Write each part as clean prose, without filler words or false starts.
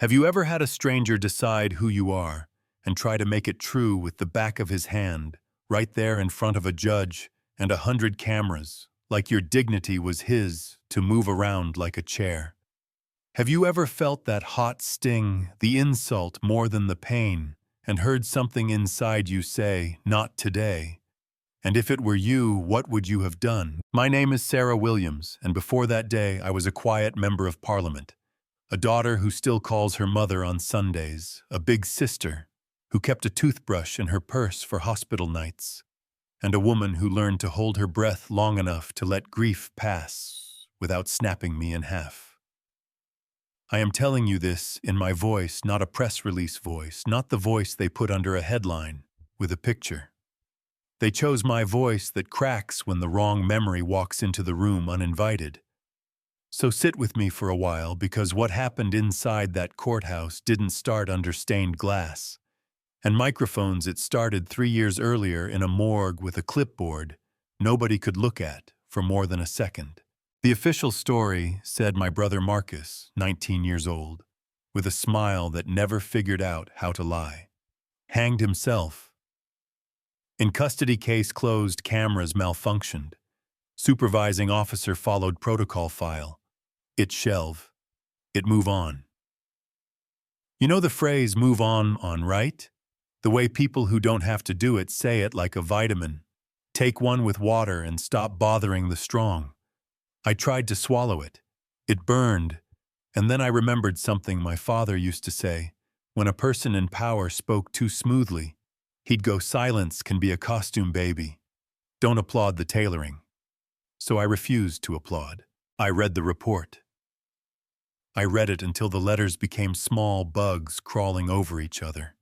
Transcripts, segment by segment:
Have you ever had a stranger decide who you are and try to make it true with the back of his hand, right there in front of a judge and 100 cameras, like your dignity was his to move around like a chair? Have you ever felt that hot sting, the insult more than the pain, and heard something inside you say, "Not today"? And if it were you, what would you have done? My name is Sarah Williams, and before that day I was a quiet member of Parliament. A daughter who still calls her mother on Sundays, a big sister who kept a toothbrush in her purse for hospital nights, and a woman who learned to hold her breath long enough to let grief pass without snapping me in half. I am telling you this in my voice, not a press release voice, not the voice they put under a headline with a picture. They chose my voice that cracks when the wrong memory walks into the room uninvited. So sit with me for a while, because what happened inside that courthouse didn't start under stained glass. And microphones, it started 3 years earlier in a morgue with a clipboard nobody could look at for more than a second. The official story said my brother Marcus, 19 years old, with a smile that never figured out how to lie, hanged himself. In custody case closed, cameras malfunctioned. Supervising officer followed protocol file. It shelve. It move on. You know the phrase move on, right? The way people who don't have to do it say it like a vitamin. Take one with water and stop bothering the strong. I tried to swallow it. It burned. And then I remembered something my father used to say. When a person in power spoke too smoothly, he'd go, "Silence can be a costume, baby. Don't applaud the tailoring." So I refused to applaud. I read the report. I read it until the letters became small bugs crawling over each other.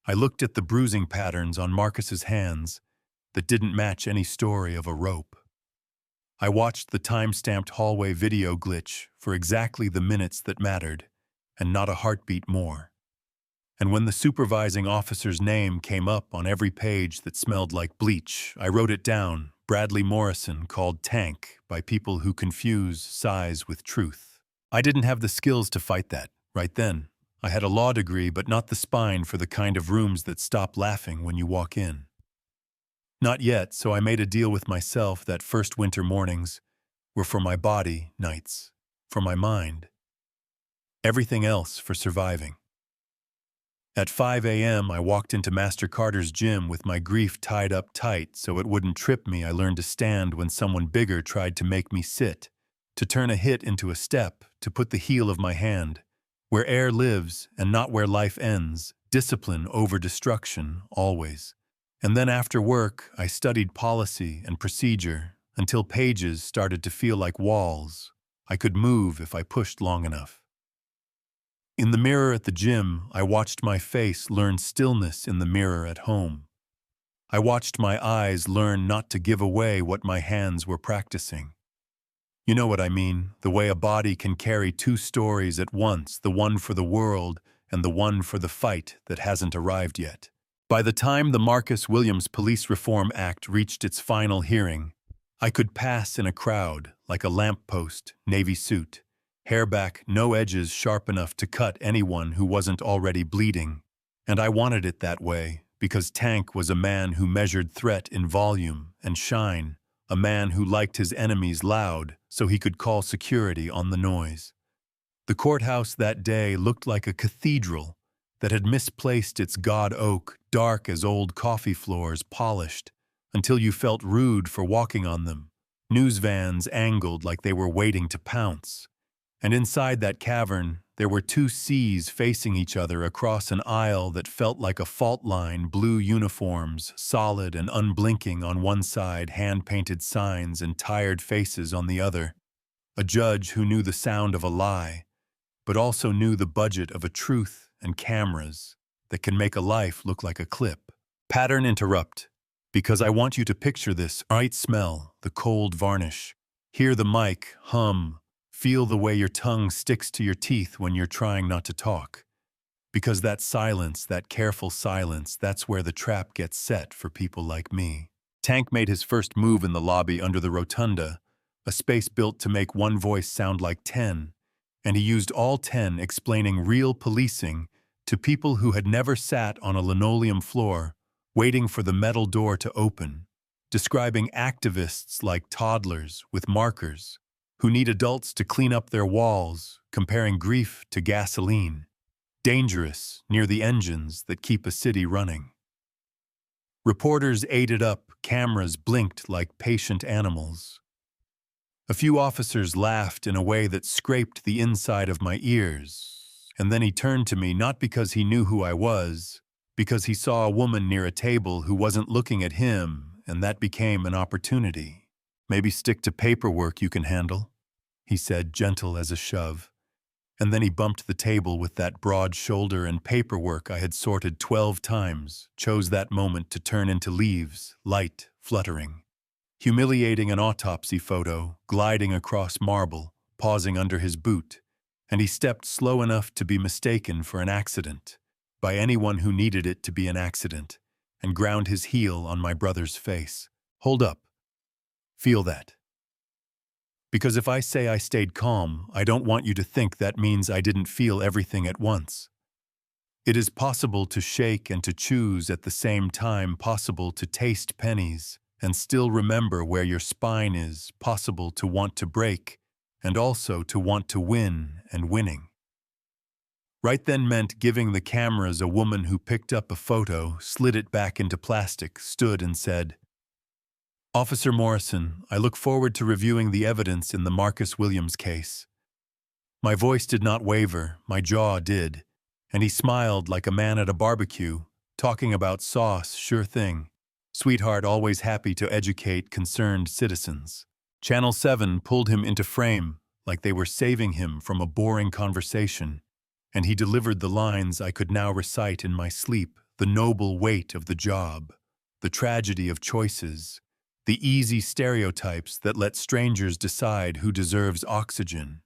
I looked at the bruising patterns on Marcus's hands that didn't match any story of a rope. I watched the time-stamped hallway video glitch for exactly the minutes that mattered, and not a heartbeat more. And when the supervising officer's name came up on every page that smelled like bleach, I wrote it down: Bradley Morrison, called Tank by people who confuse size with truth. I didn't have the skills to fight that right then. I had a law degree, but not the spine for the kind of rooms that stop laughing when you walk in. Not yet, so I made a deal with myself that first winter mornings were for my body, nights for my mind, everything else for surviving. At 5 a.m., I walked into Master Carter's gym with my grief tied up tight so it wouldn't trip me. I learned to stand when someone bigger tried to make me sit, to turn a hit into a step, to put the heel of my hand where air lives and not where life ends. Discipline over destruction, always. And then after work, I studied policy and procedure until pages started to feel like walls. I could move if I pushed long enough. In the mirror at the gym, I watched my face learn stillness in the mirror at home. I watched my eyes learn not to give away what my hands were practicing. You know what I mean, the way a body can carry two stories at once, the one for the world and the one for the fight that hasn't arrived yet. By the time the Marcus Williams Police Reform Act reached its final hearing, I could pass in a crowd like a lamppost, navy suit, hair back, no edges sharp enough to cut anyone who wasn't already bleeding. And I wanted it that way because Tank was a man who measured threat in volume and shine, a man who liked his enemies loud so he could call security on the noise. The courthouse that day looked like a cathedral that had misplaced its god oak, dark as old coffee floors, polished until you felt rude for walking on them, news vans angled like they were waiting to pounce. And inside that cavern, there were two seas facing each other across an aisle that felt like a fault line, blue uniforms, solid and unblinking on one side, hand-painted signs and tired faces on the other. A judge who knew the sound of a lie, but also knew the budget of a truth, and cameras that can make a life look like a clip. Pattern interrupt, because I want you to picture this. Right, smell the cold varnish. Hear the mic hum. Feel the way your tongue sticks to your teeth when you're trying not to talk. Because that silence, that careful silence, that's where the trap gets set for people like me. Tank made his first move in the lobby under the rotunda, a space built to make one voice sound like 10. And he used all 10 explaining real policing to people who had never sat on a linoleum floor, waiting for the metal door to open, describing activists like toddlers with markers who need adults to clean up their walls, comparing grief to gasoline, dangerous near the engines that keep a city running. Reporters ate it up, cameras blinked like patient animals. A few officers laughed in a way that scraped the inside of my ears, and then he turned to me not because he knew who I was, because he saw a woman near a table who wasn't looking at him, and that became an opportunity. "Maybe stick to paperwork you can handle," he said, gentle as a shove. And then he bumped the table with that broad shoulder, and paperwork I had sorted 12 times chose that moment to turn into leaves, light, fluttering. Humiliating an autopsy photo, gliding across marble, pausing under his boot, and he stepped slow enough to be mistaken for an accident, by anyone who needed it to be an accident, and ground his heel on my brother's face. "Hold up. Feel that." Because if I say I stayed calm, I don't want you to think that means I didn't feel everything at once. It is possible to shake and to choose at the same time, possible to taste pennies and still remember where your spine is, possible to want to break and also to want to win and winning. Right then meant giving the cameras a woman who picked up a photo, slid it back into plastic, stood and said, "Officer Morrison, I look forward to reviewing the evidence in the Marcus Williams case." My voice did not waver, my jaw did, and he smiled like a man at a barbecue, talking about sauce, sure thing. Sweetheart always happy to educate concerned citizens. Channel 7 pulled him into frame like they were saving him from a boring conversation, and he delivered the lines I could now recite in my sleep, the noble weight of the job, the tragedy of choices, the easy stereotypes that let strangers decide who deserves oxygen.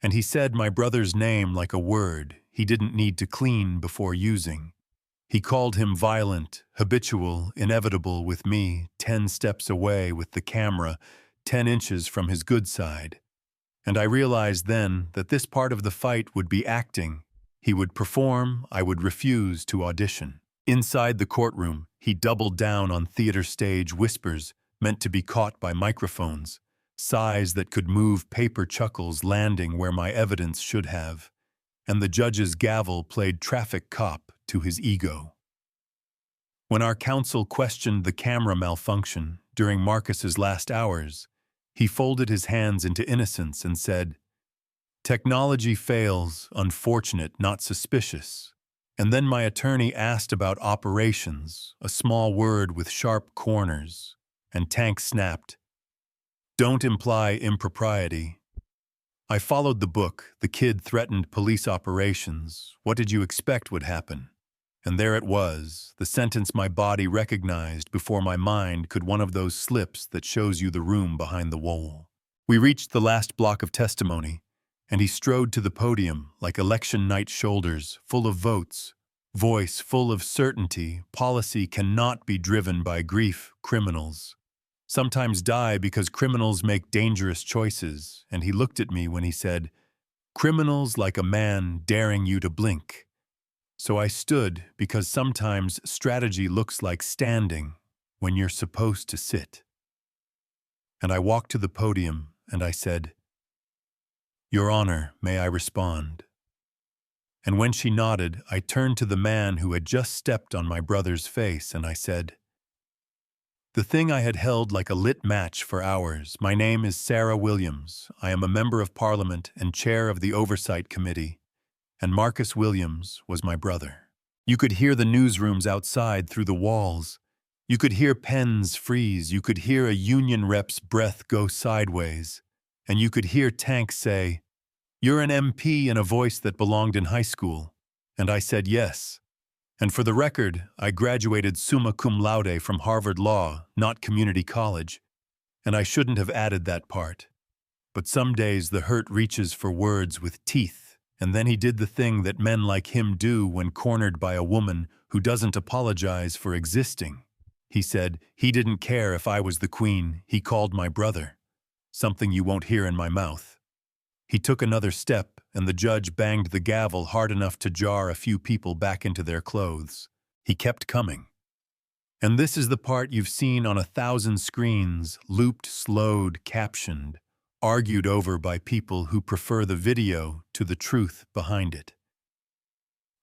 And he said my brother's name like a word he didn't need to clean before using. He called him violent, habitual, inevitable with me, 10 steps away with the camera, 10 inches from his good side. And I realized then that this part of the fight would be acting. He would perform, I would refuse to audition. Inside the courtroom, he doubled down on theater stage whispers meant to be caught by microphones, sighs that could move paper chuckles landing where my evidence should have, and the judge's gavel played traffic cop to his ego. When our counsel questioned the camera malfunction during Marcus's last hours, he folded his hands into innocence and said, "Technology fails, unfortunate, not suspicious." And then my attorney asked about operations, a small word with sharp corners, and Tank snapped, "Don't imply impropriety." I followed the book. The kid threatened police operations. What did you expect would happen? And there it was, the sentence my body recognized before my mind could, one of those slips that shows you the room behind the wall. We reached the last block of testimony, and he strode to the podium like election night shoulders, full of votes, voice full of certainty. Policy cannot be driven by grief. Criminals sometimes die because criminals make dangerous choices, and he looked at me when he said, "Criminals like a man daring you to blink." So I stood because sometimes strategy looks like standing when you're supposed to sit. And I walked to the podium and I said, "Your Honor, may I respond?" And when she nodded, I turned to the man who had just stepped on my brother's face and I said, the thing I had held like a lit match for hours, "My name is Sarah Williams. I am a member of Parliament and chair of the Oversight Committee, and Marcus Williams was my brother." You could hear the newsrooms outside through the walls. You could hear pens freeze. You could hear a union rep's breath go sideways. And you could hear Tank say, "You're an MP," in a voice that belonged in high school. And I said yes. And for the record, I graduated summa cum laude from Harvard Law, not community college. And I shouldn't have added that part. But some days the hurt reaches for words with teeth. And then he did the thing that men like him do when cornered by a woman who doesn't apologize for existing. He said he didn't care if I was the queen. He called my brother. Something you won't hear in my mouth. He took another step, and the judge banged the gavel hard enough to jar a few people back into their clothes. He kept coming. And this is the part you've seen on 1,000 screens, looped, slowed, captioned, argued over by people who prefer the video to the truth behind it.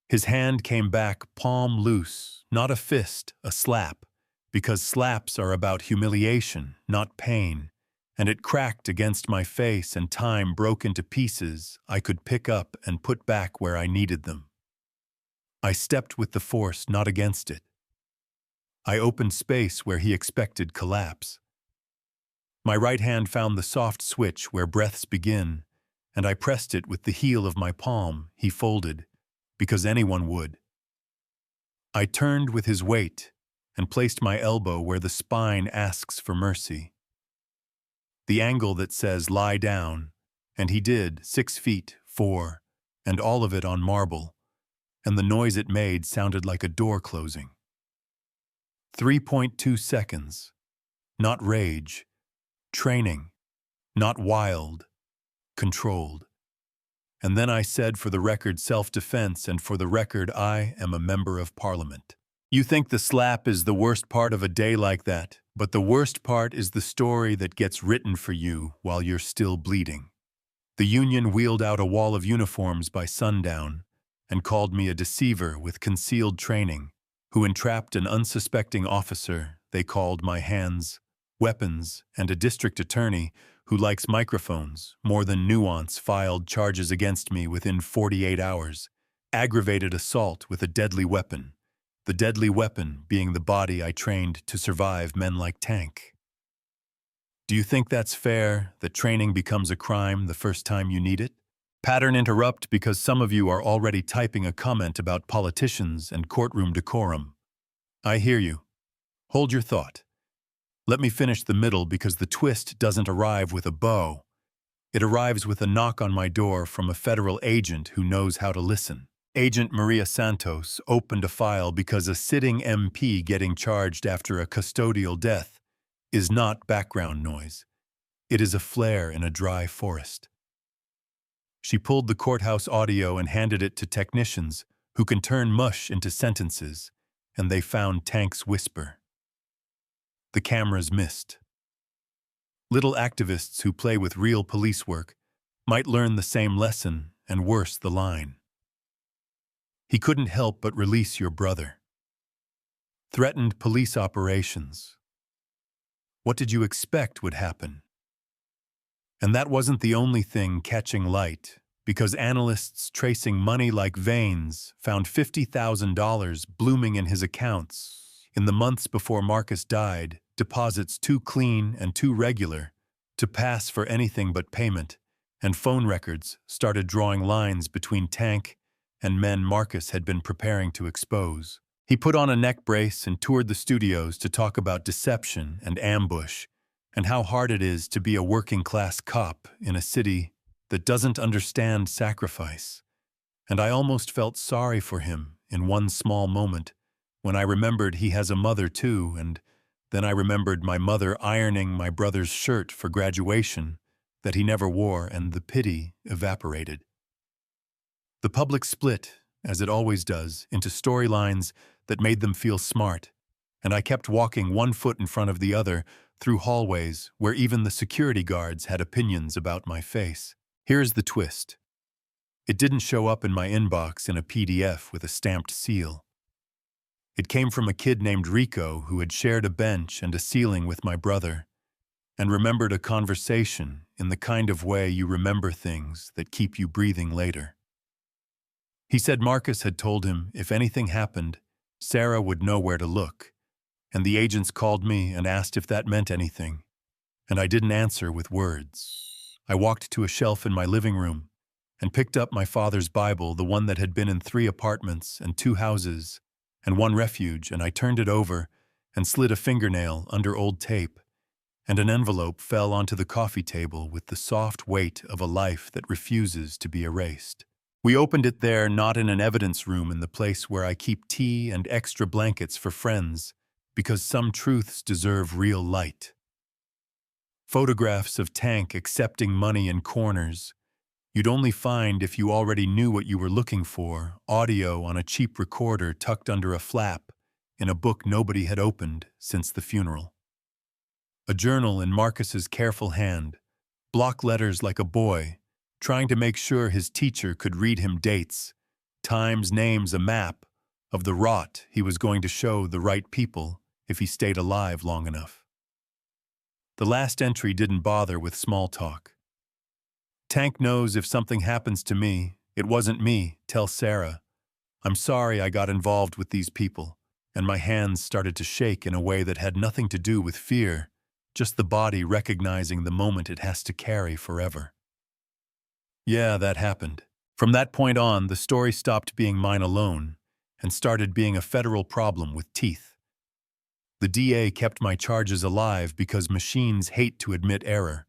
His hand came back palm loose, not a fist, a slap, because slaps are about humiliation, not pain, and it cracked against my face and time broke into pieces I could pick up and put back where I needed them. I stepped with the force, not against it. I opened space where he expected collapse. My right hand found the soft switch where breaths begin, and I pressed it with the heel of my palm. He folded, because anyone would. I turned with his weight and placed my elbow where the spine asks for mercy. The angle that says lie down, and he did, 6 feet, 4, and all of it on marble, and the noise it made sounded like a door closing. 3.2 seconds. Not rage. Training. Not wild. Controlled. And then I said, for the record, self-defense, and for the record, I am a member of Parliament. You think the slap is the worst part of a day like that, but the worst part is the story that gets written for you while you're still bleeding. The union wheeled out a wall of uniforms by sundown and called me a deceiver with concealed training, who entrapped an unsuspecting officer. They called my hands weapons, and a district attorney who likes microphones more than nuance filed charges against me within 48 hours, aggravated assault with a deadly weapon, the deadly weapon being the body I trained to survive men like Tank. Do you think that's fair, that training becomes a crime the first time you need it? Pattern interrupt because some of you are already typing a comment about politicians and courtroom decorum. I hear you. Hold your thought. Let me finish the middle because the twist doesn't arrive with a bow. It arrives with a knock on my door from a federal agent who knows how to listen. Agent Maria Santos opened a file because a sitting MP getting charged after a custodial death is not background noise. It is a flare in a dry forest. She pulled the courthouse audio and handed it to technicians who can turn mush into sentences, and they found Tank's whisper. The cameras missed. Little activists who play with real police work might learn the same lesson, and worse, the line. He couldn't help but release your brother. Threatened police operations. What did you expect would happen? And that wasn't the only thing catching light, because analysts tracing money like veins found $50,000 blooming in his accounts in the months before Marcus died, deposits too clean and too regular to pass for anything but payment, and phone records started drawing lines between Tank and men Marcus had been preparing to expose. He put on a neck brace and toured the studios to talk about deception and ambush, and how hard it is to be a working-class cop in a city that doesn't understand sacrifice. And I almost felt sorry for him in one small moment, when I remembered he has a mother too, and then I remembered my mother ironing my brother's shirt for graduation that he never wore, and the pity evaporated. The public split, as it always does, into storylines that made them feel smart, and I kept walking one foot in front of the other through hallways where even the security guards had opinions about my face. Here's the twist. It didn't show up in my inbox in a PDF with a stamped seal. It came from a kid named Rico who had shared a bench and a ceiling with my brother, and remembered a conversation in the kind of way you remember things that keep you breathing later. He said Marcus had told him if anything happened, Sarah would know where to look, and the agents called me and asked if that meant anything, and I didn't answer with words. I walked to a shelf in my living room and picked up my father's Bible, the one that had been in 3 apartments and 2 houses and 1 refuge, and I turned it over and slid a fingernail under old tape, and an envelope fell onto the coffee table with the soft weight of a life that refuses to be erased. We opened it there, not in an evidence room in the place where I keep tea and extra blankets for friends, because some truths deserve real light. Photographs of Tank accepting money in corners, you'd only find if you already knew what you were looking for, audio on a cheap recorder tucked under a flap in a book nobody had opened since the funeral. A journal in Marcus's careful hand, block letters like a boy, trying to make sure his teacher could read him dates, times, names, a map of the rot he was going to show the right people if he stayed alive long enough. The last entry didn't bother with small talk. Tank knows if something happens to me, it wasn't me, tell Sarah. I'm sorry I got involved with these people, and my hands started to shake in a way that had nothing to do with fear, just the body recognizing the moment it has to carry forever. Yeah, that happened. From that point on, the story stopped being mine alone and started being a federal problem with teeth. The DA kept my charges alive because machines hate to admit error.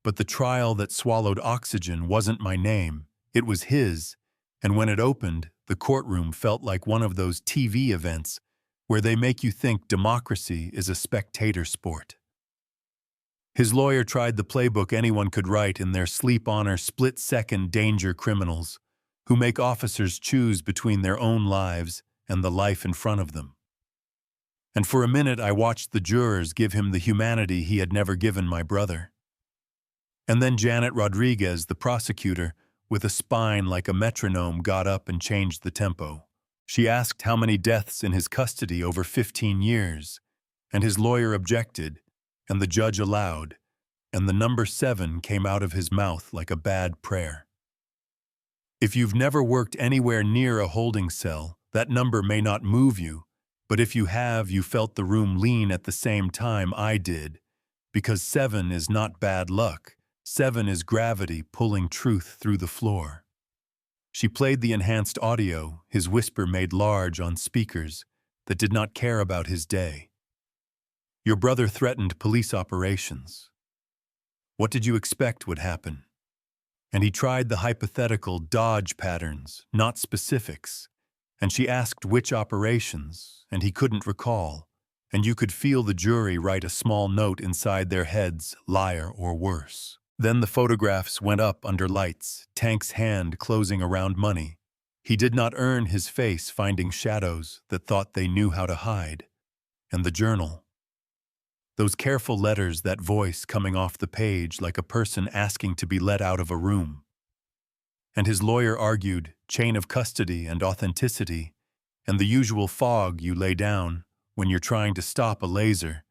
But the trial that swallowed oxygen wasn't my name, it was his, and when it opened, the courtroom felt like one of those TV events where they make you think democracy is a spectator sport. His lawyer tried the playbook anyone could write in their sleep-on or split-second danger criminals, who make officers choose between their own lives and the life in front of them. And for a minute I watched the jurors give him the humanity he had never given my brother. And then Janet Rodriguez, the prosecutor, with a spine like a metronome, got up and changed the tempo. She asked how many deaths in his custody over 15 years, and his lawyer objected, and the judge allowed, and the number 7 came out of his mouth like a bad prayer. If you've never worked anywhere near a holding cell, that number may not move you, but if you have, you felt the room lean at the same time I did, because 7 is not bad luck. 7 is gravity pulling truth through the floor. She played the enhanced audio, his whisper made large on speakers that did not care about his day. Your brother threatened police operations. What did you expect would happen? And he tried the hypothetical dodge patterns, not specifics. And she asked which operations, and he couldn't recall. And you could feel the jury write a small note inside their heads, liar or worse. Then the photographs went up under lights, Tank's hand closing around money. He did not earn his face finding shadows that thought they knew how to hide. And the journal. Those careful letters, that voice coming off the page like a person asking to be let out of a room. And his lawyer argued chain of custody and authenticity, and the usual fog you lay down when you're trying to stop a laser,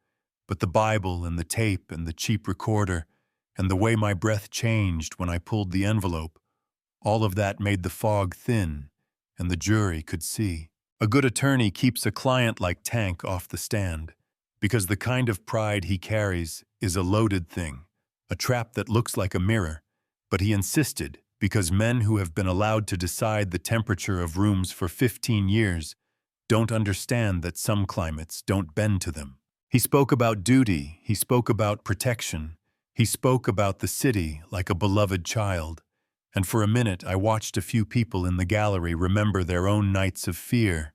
but the Bible and the tape and the cheap recorder, and the way my breath changed when I pulled the envelope, all of that made the fog thin, and the jury could see. A good attorney keeps a client like Tank off the stand, because the kind of pride he carries is a loaded thing, a trap that looks like a mirror, but he insisted because men who have been allowed to decide the temperature of rooms for 15 years don't understand that some climates don't bend to them. He spoke about duty, he spoke about protection, he spoke about the city like a beloved child, and for a minute I watched a few people in the gallery remember their own nights of fear,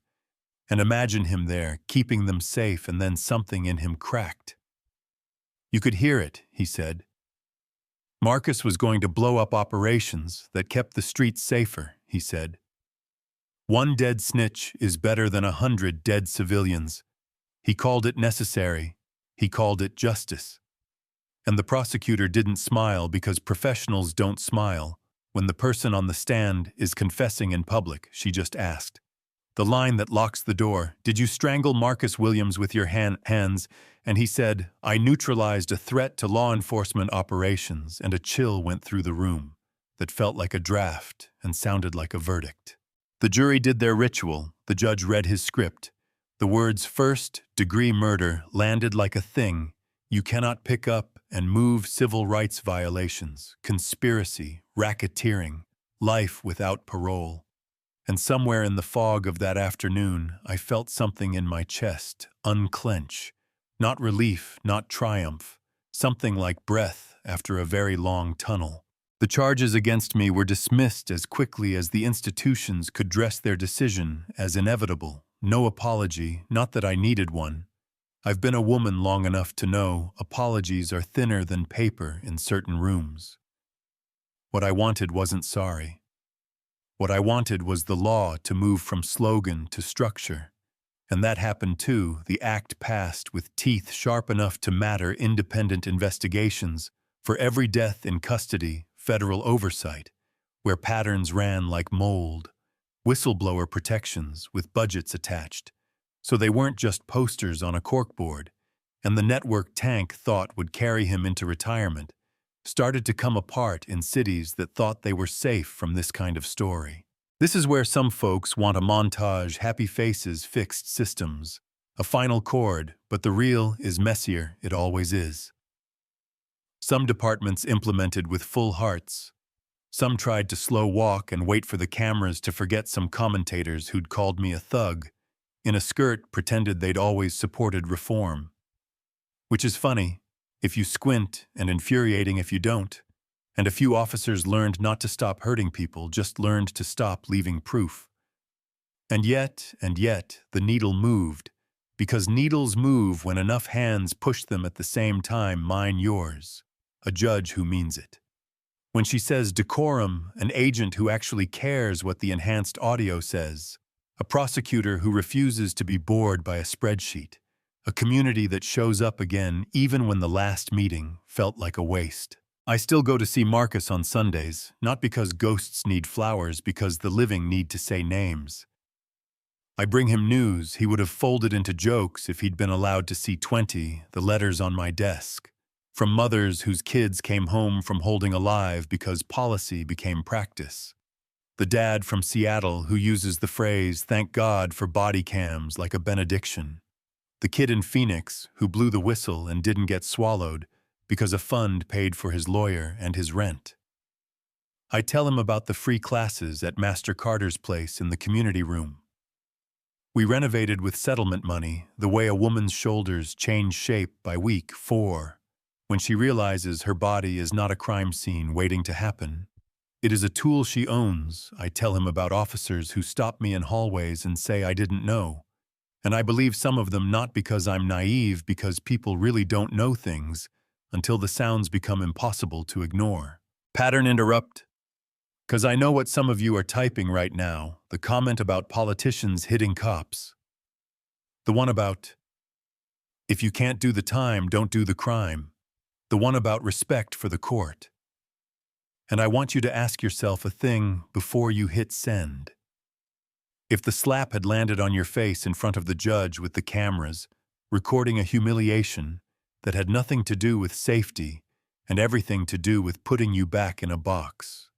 and imagine him there, keeping them safe, and then something in him cracked. You could hear it, he said. Marcus was going to blow up operations that kept the streets safer, he said. 1 dead snitch is better than 100 dead civilians. He called it necessary. He called it justice. And the prosecutor didn't smile because professionals don't smile. When the person on the stand is confessing in public, she just asked. The line that locks the door, did you strangle Marcus Williams with your hands? And he said, I neutralized a threat to law enforcement operations, and a chill went through the room that felt like a draft and sounded like a verdict. The jury did their ritual. The judge read his script. The words first-degree murder landed like a thing you cannot pick up and move, civil rights violations, conspiracy, racketeering, life without parole. And somewhere in the fog of that afternoon, I felt something in my chest unclench. Not relief, not triumph, something like breath after a very long tunnel. The charges against me were dismissed as quickly as the institutions could dress their decision as inevitable. No apology, not that I needed one. I've been a woman long enough to know apologies are thinner than paper in certain rooms. What I wanted wasn't sorry. What I wanted was the law to move from slogan to structure. And that happened too. The act passed with teeth sharp enough to matter independent investigations for every death in custody, federal oversight, where patterns ran like mold, whistleblower protections with budgets attached. So they weren't just posters on a corkboard, and the network tank thought would carry him into retirement started to come apart in cities that thought they were safe from this kind of story. This is where some folks want a montage, happy faces, fixed systems, a final chord, but the real is messier, it always is. Some departments implemented with full hearts. Some tried to slow walk and wait for the cameras to forget some commentators who'd called me a thug, in a skirt pretended they'd always supported reform. Which is funny, if you squint, and infuriating if you don't. And a few officers learned not to stop hurting people, just learned to stop leaving proof. And yet, the needle moved, because needles move when enough hands push them at the same time, mine, yours. A judge who means it. When she says decorum, an agent who actually cares what the enhanced audio says. A prosecutor who refuses to be bored by a spreadsheet. A community that shows up again even when the last meeting felt like a waste. I still go to see Marcus on Sundays, not because ghosts need flowers, because the living need to say names. I bring him news he would have folded into jokes if he'd been allowed to see 20, the letters on my desk, from mothers whose kids came home from holding alive because policy became practice. The dad from Seattle who uses the phrase, "Thank God for body cams," like a benediction. The kid in Phoenix who blew the whistle and didn't get swallowed because a fund paid for his lawyer and his rent. I tell him about the free classes at Master Carter's place in the community room. We renovated with settlement money, the way a woman's shoulders change shape by week 4, when she realizes her body is not a crime scene waiting to happen. It is a tool she owns. I tell him about officers who stop me in hallways and say I didn't know. And I believe some of them not because I'm naive, because people really don't know things until the sounds become impossible to ignore. Pattern interrupt. Because I know what some of you are typing right now, the comment about politicians hitting cops. The one about, if you can't do the time, don't do the crime. The one about respect for the court. And I want you to ask yourself a thing before you hit send. If the slap had landed on your face in front of the judge with the cameras, recording a humiliation that had nothing to do with safety and everything to do with putting you back in a box.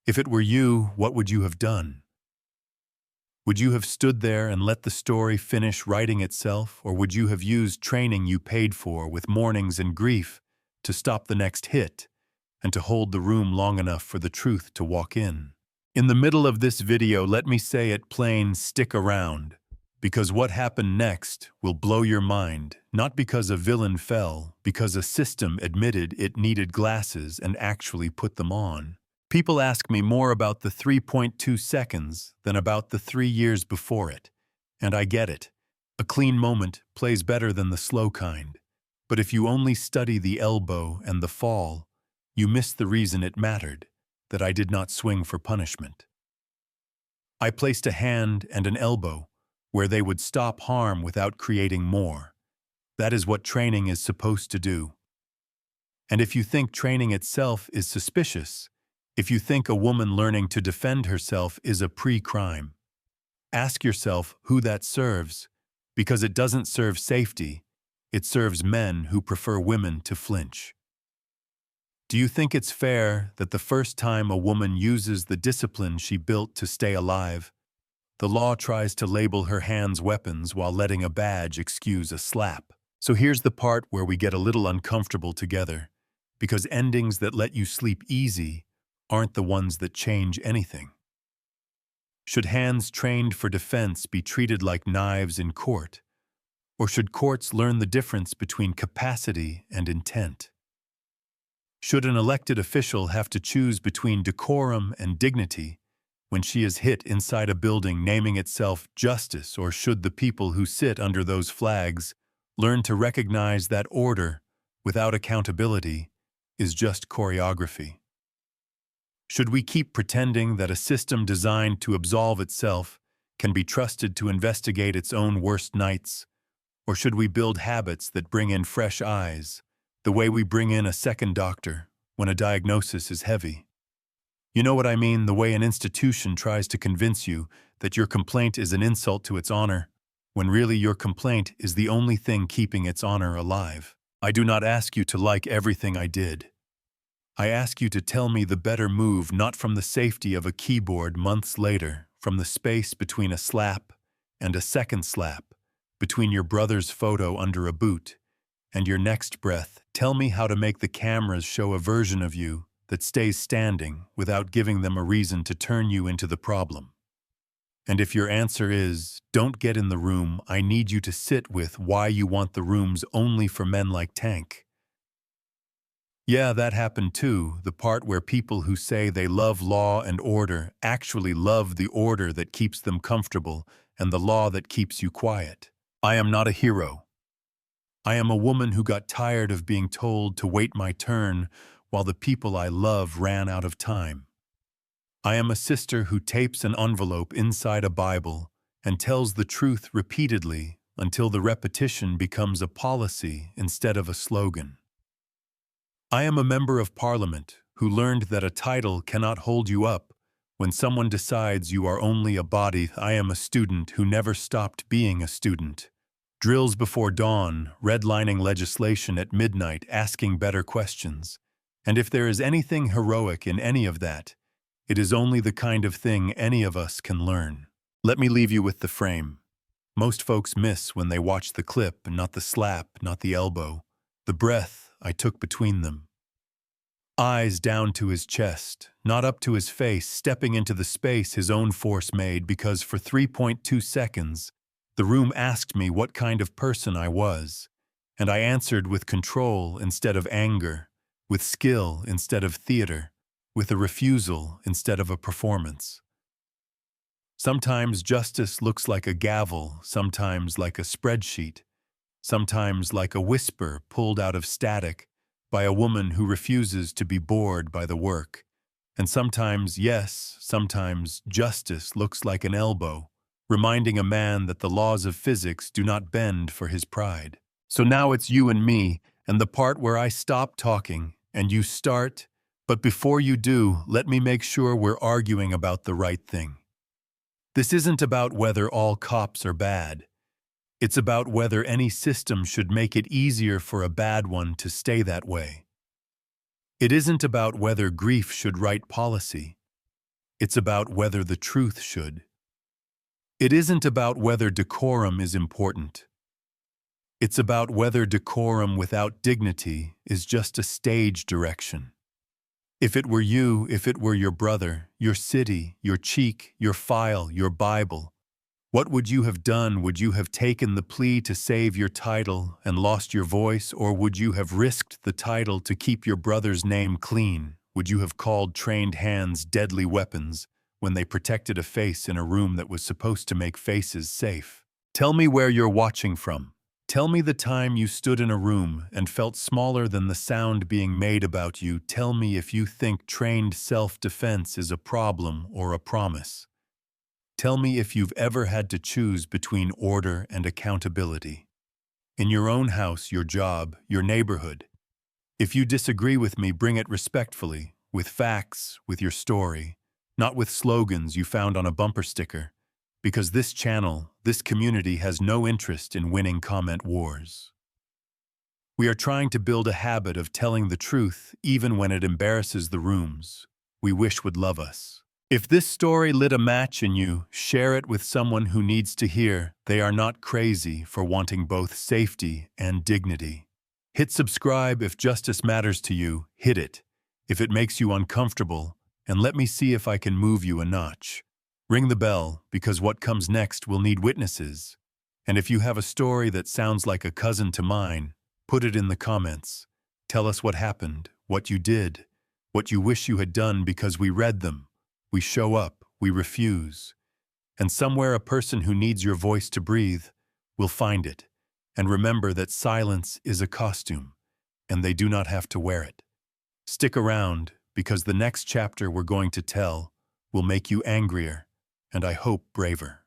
If it were you, what would you have done? Would you have stood there and let the story finish writing itself, or would you have used training you paid for with mornings and grief to stop the next hit and to hold the room long enough for the truth to walk in? In the middle of this video, let me say it plain, stick around, because what happened next will blow your mind, not because a villain fell, because a system admitted it needed glasses and actually put them on. People ask me more about the 3.2 seconds than about the 3 years before it, and I get it. A clean moment plays better than the slow kind, but if you only study the elbow and the fall, you miss the reason it mattered. That I did not swing for punishment. I placed a hand and an elbow where they would stop harm without creating more. That is what training is supposed to do. And if you think training itself is suspicious, if you think a woman learning to defend herself is a pre-crime, ask yourself who that serves, because it doesn't serve safety, it serves men who prefer women to flinch. Do you think it's fair that the first time a woman uses the discipline she built to stay alive, the law tries to label her hands weapons while letting a badge excuse a slap? So here's the part where we get a little uncomfortable together, because endings that let you sleep easy aren't the ones that change anything. Should hands trained for defense be treated like knives in court? Or should courts learn the difference between capacity and intent? Should an elected official have to choose between decorum and dignity when she is hit inside a building naming itself justice, or should the people who sit under those flags learn to recognize that order without accountability is just choreography? Should we keep pretending that a system designed to absolve itself can be trusted to investigate its own worst nights? Or should we build habits that bring in fresh eyes, the way we bring in a second doctor when a diagnosis is heavy? You know what I mean, the way an institution tries to convince you that your complaint is an insult to its honor, when really your complaint is the only thing keeping its honor alive. I do not ask you to like everything I did. I ask you to tell me the better move, not from the safety of a keyboard months later, from the space between a slap and a second slap, between your brother's photo under a boot and your next breath. Tell me how to make the cameras show a version of you that stays standing without giving them a reason to turn you into the problem. And if your answer is, don't get in the room, I need you to sit with why you want the rooms only for men like Tank. Yeah, that happened too, the part where people who say they love law and order actually love the order that keeps them comfortable and the law that keeps you quiet. I am not a hero. I am a woman who got tired of being told to wait my turn while the people I love ran out of time. I am a sister who tapes an envelope inside a Bible and tells the truth repeatedly until the repetition becomes a policy instead of a slogan. I am a member of Parliament who learned that a title cannot hold you up when someone decides you are only a body. I am a student who never stopped being a student. Drills before dawn, redlining legislation at midnight, asking better questions. And if there is anything heroic in any of that, it is only the kind of thing any of us can learn. Let me leave you with the frame. Most folks miss when they watch the clip, not the slap, not the elbow, the breath I took between them. Eyes down to his chest, not up to his face, stepping into the space his own force made, because for 3.2 seconds, the room asked me what kind of person I was, and I answered with control instead of anger, with skill instead of theater, with a refusal instead of a performance. Sometimes justice looks like a gavel, sometimes like a spreadsheet, sometimes like a whisper pulled out of static by a woman who refuses to be bored by the work. And sometimes, yes, sometimes justice looks like an elbow, reminding a man that the laws of physics do not bend for his pride. So now it's you and me, and the part where I stop talking and you start, but before you do, let me make sure we're arguing about the right thing. This isn't about whether all cops are bad. It's about whether any system should make it easier for a bad one to stay that way. It isn't about whether grief should write policy. It's about whether the truth should. It isn't about whether decorum is important. It's about whether decorum without dignity is just a stage direction. If it were you, if it were your brother, your city, your cheek, your file, your Bible, what would you have done? Would you have taken the plea to save your title and lost your voice, or would you have risked the title to keep your brother's name clean? Would you have called trained hands deadly weapons when they protected a face in a room that was supposed to make faces safe? Tell me where you're watching from. Tell me the time you stood in a room and felt smaller than the sound being made about you. Tell me if you think trained self-defense is a problem or a promise. Tell me if you've ever had to choose between order and accountability. In your own house, your job, your neighborhood. If you disagree with me, bring it respectfully, with facts, with your story, not with slogans you found on a bumper sticker. Because this channel, this community has no interest in winning comment wars. We are trying to build a habit of telling the truth even when it embarrasses the rooms we wish would love us. If this story lit a match in you, share it with someone who needs to hear they are not crazy for wanting both safety and dignity. Hit subscribe if justice matters to you, hit it. If it makes you uncomfortable, and let me see if I can move you a notch. Ring the bell, because what comes next will need witnesses. And if you have a story that sounds like a cousin to mine, put it in the comments. Tell us what happened, what you did, what you wish you had done, because we read them. We show up, we refuse. And somewhere a person who needs your voice to breathe will find it. And remember that silence is a costume, and they do not have to wear it. Stick around, because the next chapter we're going to tell will make you angrier, and I hope braver.